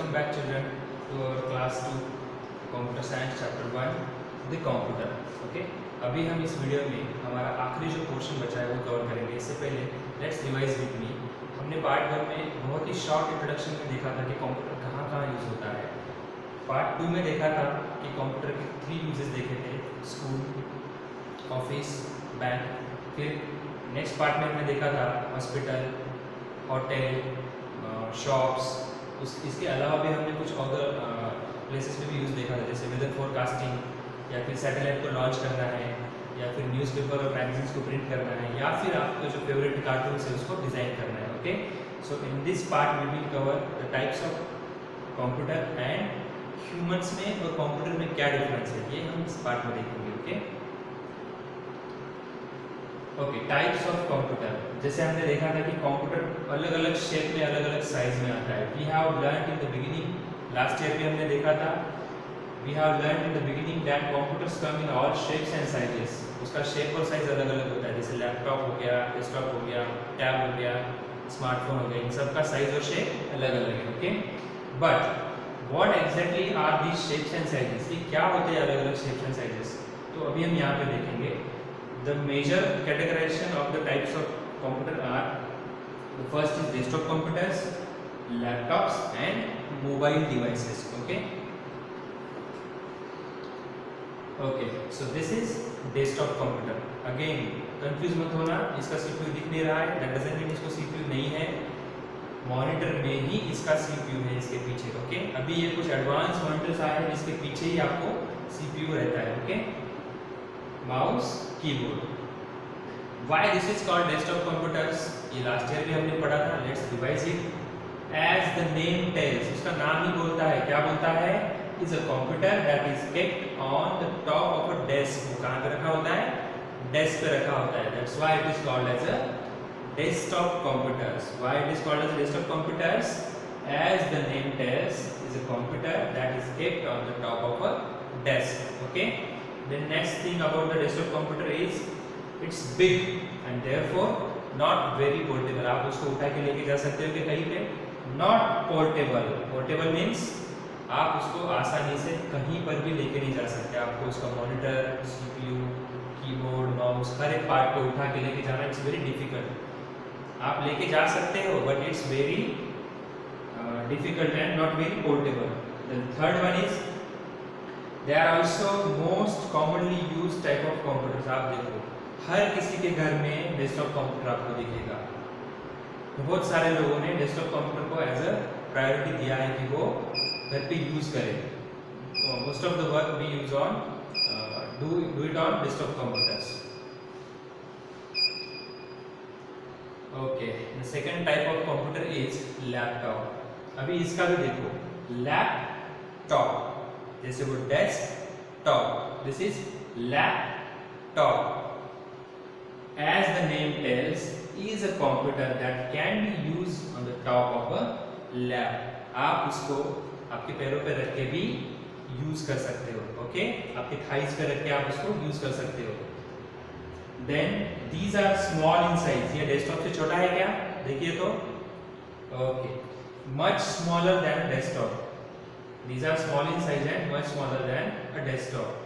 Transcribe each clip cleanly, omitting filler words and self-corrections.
Welcome back children to our class 2 Computer Science Chapter 1 The Computer. Okay, अभी हम इस video में हमारा आखिरी जो पोर्शन बचा है वो कवर करेंगे. इससे पहले लेट्स रिवाइज विद मी. हमने पार्ट 1 में बहुत ही शॉर्ट इंट्रोडक्शन में देखा था कि कंप्यूटर कहाँ कहाँ यूज़ होता है. पार्ट 2 में देखा था कि कंप्यूटर के 3 यूजेस देखे थे, स्कूल, ऑफिस, बैंक. फिर नेक्स्ट पार्ट में हमने देखा था हॉस्पिटल, होटल, शॉप्स. इसके अलावा भी हमने कुछ अदर प्लेसेस पे भी यूज़ देखा था, जैसे वेदर फोरकास्टिंग, या फिर सैटेलाइट को लॉन्च करना है, या फिर न्यूज़पेपर और मैगजीन्स को प्रिंट करना है, या फिर आपको जो फेवरेट कार्टून्स है उसको डिज़ाइन करना है. Okay, so in this part we will cover the types of computer and humans में और कंप्यूटर में क्या डिफरेंस है, ये हम इस पार्ट में देखेंगे. Okay, types of computer. जैसे हमने देखा था कि कंप्यूटर अलग अलग शेप में, अलग अलग साइज में आता है. We have learned in the beginning, last year भी हमने देखा था, we have learned in the beginning that computers come in all shapes and sizes. उसका शेप और साइज अलग अलग होता है, जैसे लैपटॉप हो गया, डेस्कटॉप हो गया, टैब हो गया, स्मार्टफोन हो गया. इन सब का साइज और शेप अलग अलग है. Okay, but what exactly are these shapes and sizes, ये क्या होते हैं अलग अलग शेप्स एंड साइजेस. तो अभी हम यहाँ पे देखेंगे. The major categorization of the types of computer are, the first is desktop computers, laptops and mobile devices. Okay, so this is desktop computer. Again confuse मत होना, इसका CPU दिख नहीं रहा है, that doesn't mean इसको CPU नहीं है. मॉनिटर में ही इसका CPU है इसके पीछे. ओके, अभी ये कुछ एडवांस मॉनिटर्स आए हैं जिसके पीछे ही आपको CPU रहता है. Okay, mouse, keyboard. Why this is called desktop computers? ये लास्ट ईयर भी हमने पढ़ा था. Let's revise it. As the name tells, उसका नाम ही बोलता है. क्या बोलता है? Is a computer that is kept on the top of a desk. वो कहाँ पे रखा होता है? डेस्क पे रखा होता है. That's why it is called as a desktop computers. Why it is called as desktop computers? As the name tells, is a computer that is kept on the top of a desk. Okay. The next thing about the desktop computer is it's big and therefore not very portable. आप उसको उठा के लेके जा सकते हो कि कहीं पे. Not portable. Portable means आप उसको आसानी से कहीं पर भी लेके नहीं जा सकते. आपको उसका मॉनिटर, CPU, कीबोर्ड, माउस, हर एक पार्ट को उठा के लेके जाना इट्स वेरी डिफिकल्ट. आप लेके जा सकते हो but it's very difficult and not very portable. The third one is they are also most commonly used type of computers. आप देखो हर किसी के घर में डेस्कटॉप कंप्यूटर आपको दिखेगा. बहुत सारे लोगों ने डेस्कटॉप कंप्यूटर को एज अ प्रायोरिटी दिया है कि वो घर पे यूज करें. Most of the work we use on do it on desktop computers. Okay, the second type of computer is laptop. अभी इसका भी देखो, लैपटॉप जैसे वो desktop, this is laptop. As the name tells, is a computer that can be used on the top of a lap. आप उसको आपके पैरों पे रख के भी यूज कर सकते हो. ओके, आपके थाइस पे रख के आप उसको यूज कर सकते हो. Then these are small in size. ये डेस्कटॉप से छोटा है क्या? देखिए तो. Okay, much smaller than a desktop. These are small in size and much smaller than a desktop.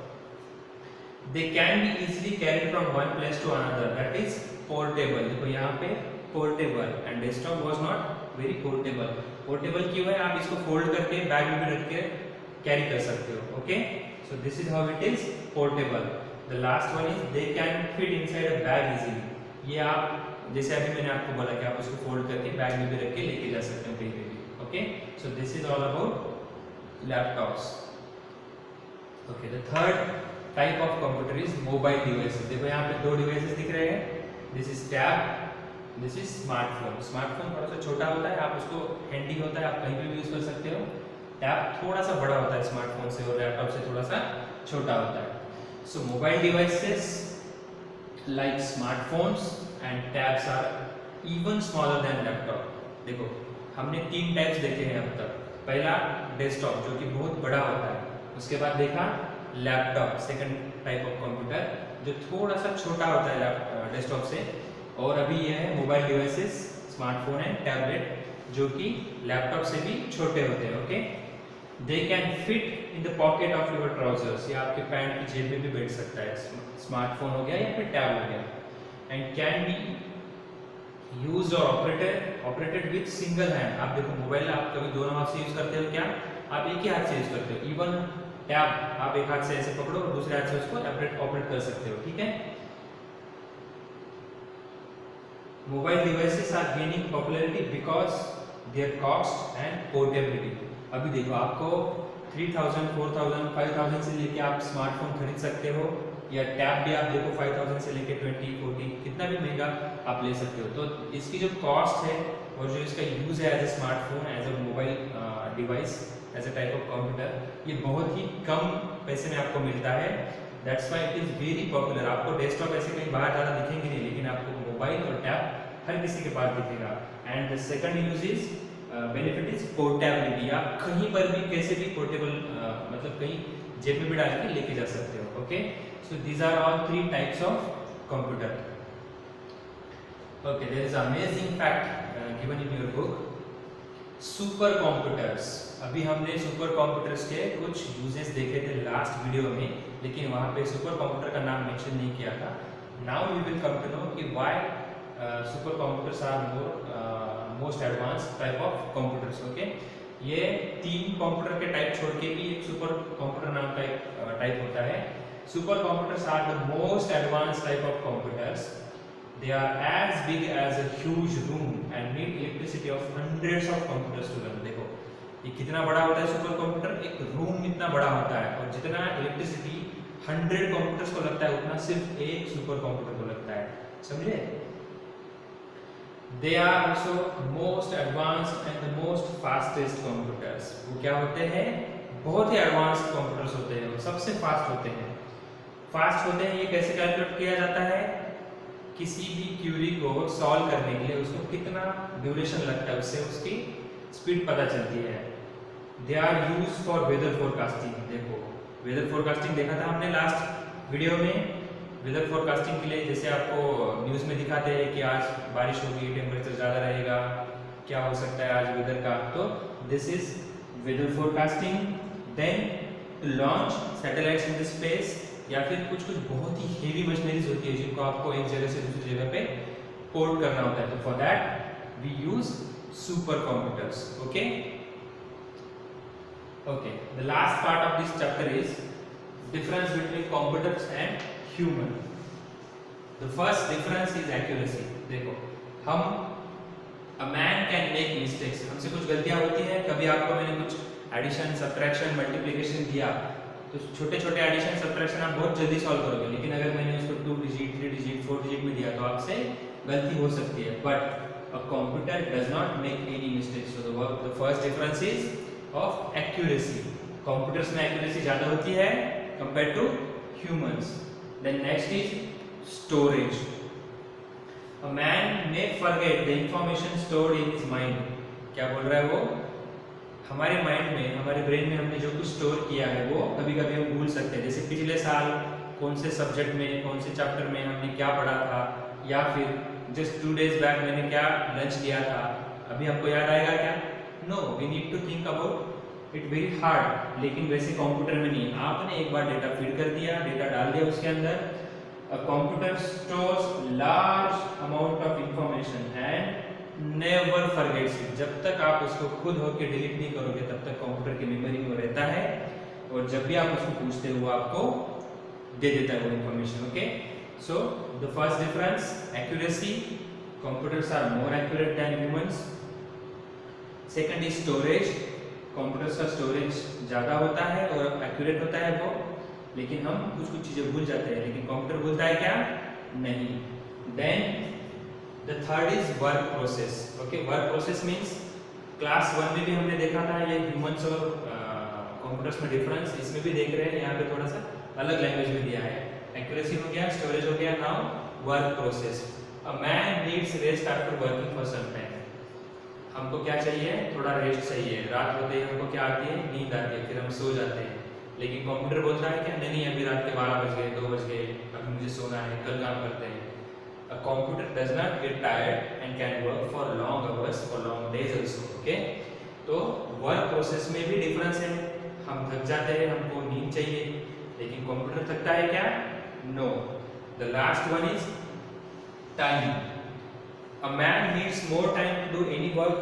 They can be easily carried from one place to another. That is portable. देखो यहाँ पे portable and desktop was not very portable. Portable क्यों है? आप इसको fold करके bag में भी रख के कैरी कर सकते हो. Okay, so this is how it is portable. The last one is they can fit inside a bag easily. ये आप जैसे अभी मैंने आपको बोला कि आप उसको fold करके बैग में भी रख के लेके जा सकते हो कहीं पे भी. Okay, so this is all about laptops. Okay, the third type of computer is mobile devices. देखो यहाँ पे दो डिवाइसेस दिख रहे हैं. This is tab, this is smartphone. Smartphone थोड़ा सा छोटा होता है, आप उसको हैंडी होता है, आप कहीं पे भी यूज कर सकते हो. टैब थोड़ा सा बड़ा होता है स्मार्टफोन से, और लैपटॉप से थोड़ा सा छोटा होता है. So mobile devices like smartphones and tabs are even smaller than laptop. देखो हमने 3 टाइप्स देखे हैं अब तक. पहला डेस्कटॉप जो कि बहुत बड़ा होता है. उसके बाद देखा laptop, second type of computer जो थोड़ा सा छोटा होता है डेस्कटॉप से. और अभी ये है mobile devices, smartphone and tablet जो कि लैपटॉप से भी छोटे होते हैं। Okay, they can fit in the pocket of your trousers, या आपके पैंट की जेब में भी बैठ सकता है। स्मार्टफोन हो गया या फिर टैब हो गया। एंड कैन बी यूज्ड और ऑपरेटेड विथ सिंगल हैंड। आप देखो मोबाइल आप कभी दोनों हाथ से यूज करते हो क्या? आप एक ही हाथ से यूज करते हो। इवन टैब आप एक हाथ से ऐसे पकड़ो और दूसरे हाथ से उसको ऑपरेट कर सकते हो। ठीक है, mobile devices are gaining popularity because their cost and portability. अभी देखो आपको 3000, 4000, 5000 से लेके आप स्मार्टफोन खरीद सकते हो, या टैब भी आप देखो 5000 से लेके 20, 40 कितना भी महंगा आप ले सकते हो। तो इसकी जो कॉस्ट है और जो इसका यूज है as a smartphone, as a mobile device, as a type of computer, ये बहुत ही कम पैसे में आपको मिलता है। That's why it is very popular. आपको डेस्कटॉप ऐसे कहीं बाहर ज़्यादा दिखेंगे नहीं, लेकिन आपको मोबाइल और टैब हर किसी के पास दिखेगा। And the second use is benefit is portability. आप कहीं पर भी कैसे भी पोर्टेबल मतलब कहीं जेब में भी डाल के लेके जा सकते हो। Okay, so these are all 3 types of computer. Okay, there is amazing fact given in your book, super computers. अभी हमने सुपर कंप्यूटर्स के कुछ यूजेस देखे थे लास्ट वीडियो में, लेकिन वहाँ पे सुपर कंप्यूटर का नाम मेंशन नहीं किया था। Now we will come to know कि why super computers are most advanced type of computers. Okay, ये 3 कंप्यूटर के टाइप छोड़ के भी एक सुपर कंप्यूटर नाम का एक टाइप होता है। Super computers are the most advanced type of computers. They are as big as a huge room and need electricity of hundreds of computers to run। देखो ये कितना बड़ा होता है सुपर कंप्यूटर, एक रूम इतना बड़ा होता है, और जितना इलेक्ट्रिसिटी 100 कंप्यूटर्स को लगता है उतना सिर्फ एक सुपर कंप्यूटर को लगता है। समझे? They are also most advanced and the most fastest computers। वो क्या होते हैं? बहुत ही एडवांस्ड कंप्यूटर्स होते हैं, वो सबसे फास्ट होते हैं। फास्ट होते हैं, ये कैसे कैलकुलेट किया जाता है? किसी भी क्यूरी को सॉल्व करने के लिए उसको कितना ड्यूरेशन लगता है, उससे उसकी स्पीड पता चलती है। They are use for weather forecasting. देखो वेदर फोरकास्टिंग देखा था हमने लास्ट वीडियो में। वेदर फोरकास्टिंग के लिए जैसे आपको न्यूज़ में दिखाते हैं कि आज बारिश होगी, टेम्परेचर ज़्यादा रहेगा, क्या हो सकता है आज वेदर का, तो this is weather forecasting. Then to launch satellites in the space, या फिर कुछ बहुत ही हेवी मशीनरीज होती है जिनको आपको एक जगह से दूसरी जगह पे पोर्ट करना होता है, तो for that we use super computers. Okay, okay, the last part of this chapter is difference between computers and human. The first difference is accuracy. देखो हम a man can make mistakes, हमसे कुछ गलतियां होती हैं। कभी आपको मैंने कुछ एडिशन, सब्ट्रैक्शन, मल्टीप्लिकेशन दिया, तो छोटे छोटे एडिशन सब्ट्रैक्शन आप बहुत जल्दी सॉल्व करोगे, लेकिन अगर मैंने उसको 2 डिजिट, 3 डिजिट, 4 डिजिट में दिया तो आपसे गलती हो सकती है। But a computer does not make any mistakes. So the first difference is of accuracy. Computers में एक्यूरेसी ज्यादा होती है compare to humans. Then next is storage. A man may forget the information stored in his mind. क्या बोल रहा है वो? हमारे माइंड में, हमारे ब्रेन में हमने जो कुछ स्टोर किया है वो कभी कभी हम भूल सकते हैं। जैसे पिछले साल कौन से सब्जेक्ट में, कौन से चैप्टर में हमने क्या पढ़ा था, या फिर जस्ट 2 डेज बैक मैंने क्या लंच लिया था, अभी हमको याद आएगा क्या? No, we need to think about it very hard. लेकिन वैसे कंप्यूटर में नहीं, आपने एक बार डेटा फीड कर दिया, डेटा डाल दिया उसके अंदर। A computer stores large amount of information and never forgets it. जब तक आप उसको खुद होकर डिलीट नहीं करोगे तब तक कंप्यूटर की मेमोरी में रहता है, और जब भी आप उसको पूछते हो वो आपको दे देता है वो information. Okay, so the first difference accuracy, computers are more accurate than humans. Second is storage, computers का स्टोरेज ज़्यादा होता है और एक्यूरेट होता है वो, लेकिन हम कुछ चीज़ें भूल जाते हैं, लेकिन कंप्यूटर भूलता है क्या? नहीं। Then the third is work process. Okay, work process means class 1 में भी हमने देखा था ये ह्यूमंस और कंप्यूटर्स में डिफरेंस, इसमें भी देख रहे हैं। यहाँ पे थोड़ा सा अलग लैंग्वेज में दिया है। एक्यूरेसी हो गया, स्टोरेज हो गया, now work process. A man needs rest after working for some time. हमको क्या चाहिए? थोड़ा रेस्ट चाहिए। रात होते ही हमको क्या आती है? नींद आती है, फिर हम सो जाते हैं। लेकिन कंप्यूटर बोलता है क्या? नहीं, अभी रात के 12 बज गए, 2 बज गए, अभी मुझे सोना है, कल काम करते हैं। अ A computer does not get tired and can work for long hours, for long days also. Okay? तो वर्क प्रोसेस में भी डिफरेंस है. हम थक जाते हैं, हमको नींद चाहिए, लेकिन कंप्यूटर थकता है क्या? No. The last one is time. A man needs more time to do any work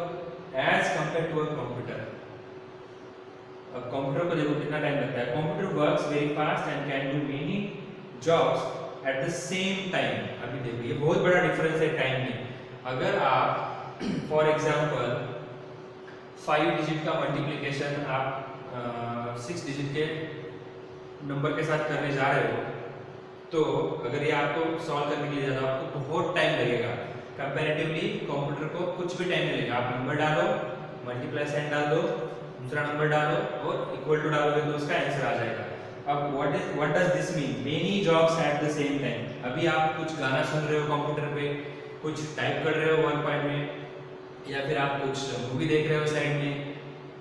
as compare to a computer. अब कंप्यूटर को देखो कितना टाइम लगता है. Computer works very fast and can do many jobs at the same time. अभी देखो ये बहुत बड़ा डिफरेंस है टाइम में. अगर आप फॉर एग्जांपल 5 डिजिट का मल्टीप्लिकेशन आप 6 डिजिट के नंबर के साथ करने जा रहे हो, तो अगर ये आपको सॉल्व करने के लिए ज़्यादा आपको बहुत टाइम लगेगा. कंपैरेटिवली कंप्यूटर को कुछ भी टाइम नहीं लगेगा. आप नंबर डालो, मल्टीप्लाई साइन डाल दो, दूसरा नंबर डालो और इक्वल टू डालोगे तो उसका आंसर आ जाएगा. अब what does this mean? Many jobs at the same time. अभी आप कुछ गाना सुन रहे हो कंप्यूटर पे, कुछ टाइप कर रहे हो 1 पॉइंट में, या फिर आप कुछ मूवी देख रहे हो साइड में,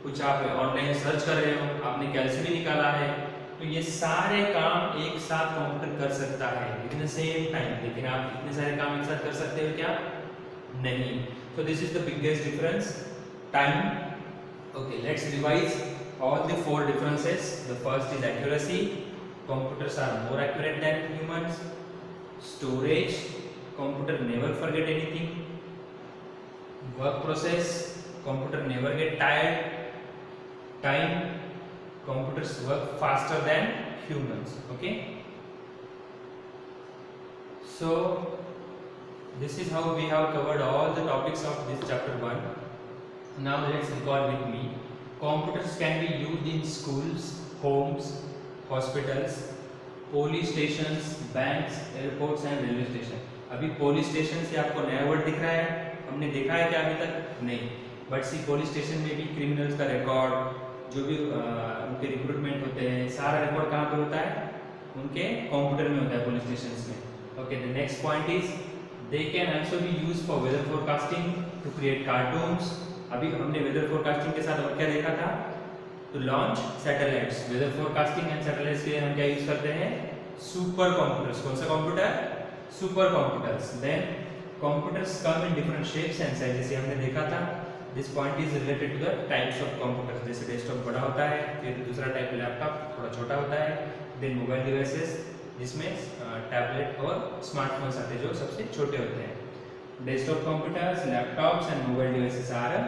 कुछ आप ऑनलाइन सर्च कर रहे हो, आपने कैलसी भी निकाला है, तो ये सारे काम एक साथ कंप्यूटर कर सकता है विद द सेम टाइम. लेकिन आप इतने सारे काम एक साथ कर सकते हो क्या? नहीं. So this is the biggest difference, time. Okay, let's revise all the 4 differences. The first is accuracy. Computers are more accurate than humans. Storage. Computer never forget anything. Work process. Computer never get tired. Time. Computers work faster than humans. Okay. So this is how we have covered all the topics of this chapter 1. Now let's recall with me. Computers can be used in schools, homes, hospitals, police stations, banks, airports and railway station. अभी police station से आपको नया word दिख रहा है, हमने देखा है क्या अभी तक? नहीं. बट सी police station में भी criminals का रिकॉर्ड, जो भी उनके रिक्रूटमेंट होते हैं, सारा रिकॉर्ड कहाँ पे होता है? उनके कंप्यूटर में होता है police stations में. Okay, the next point is they can also be used for weather forecasting, to create cartoons. अभी हमने वेदर फोरकास्टिंग के साथ और क्या देखा था? To launch satellites. Weather forecasting and satellites के लिए हम क्या यूज करते हैं? Super computers. कौन सा computer? Super computers. Then computers come in different shapes and size. जैसे हमने देखा था, this point is related to the types of computers. जैसे डेस्कटॉप बड़ा होता है, फिर दूसरा टाइप लैपटॉप थोड़ा छोटा होता है, देन मोबाइल डिवाइसेस जिसमें टैबलेट और स्मार्टफोन्स आते हैं जो सबसे छोटे होते हैं. Desktop computers, laptops and mobile devices are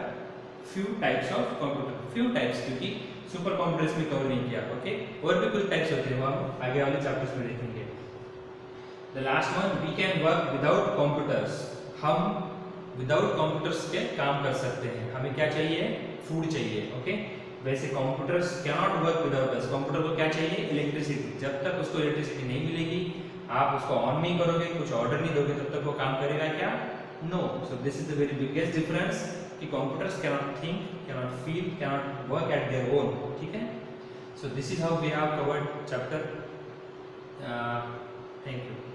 few types of computer. Few types क्योंकि सुपर कंप्यूटर्स में कवर नहीं किया. ओके, और भी कुछ टाइप्स होते हैं वो हम आगे वाले चैप्टर्स में देखेंगे. The last one, we can work without computers. हम विदाउट कंप्यूटर्स के काम कर सकते हैं. हमें क्या चाहिए? फूड चाहिए. ओके, वैसे कंप्यूटर्स कैनॉट वर्क विदाउट अस. कंप्यूटर को क्या चाहिए? इलेक्ट्रिसिटी. जब तक उसको इलेक्ट्रिसिटी नहीं मिलेगी, आप उसको ऑन नहीं करोगे, कुछ ऑर्डर नहीं दोगे, तब तक वो काम करेगा क्या? No. So this is the very biggest difference कि computers cannot think, cannot feel, cannot work at their own. ठीक है? So this is how we have covered chapter. Thank you.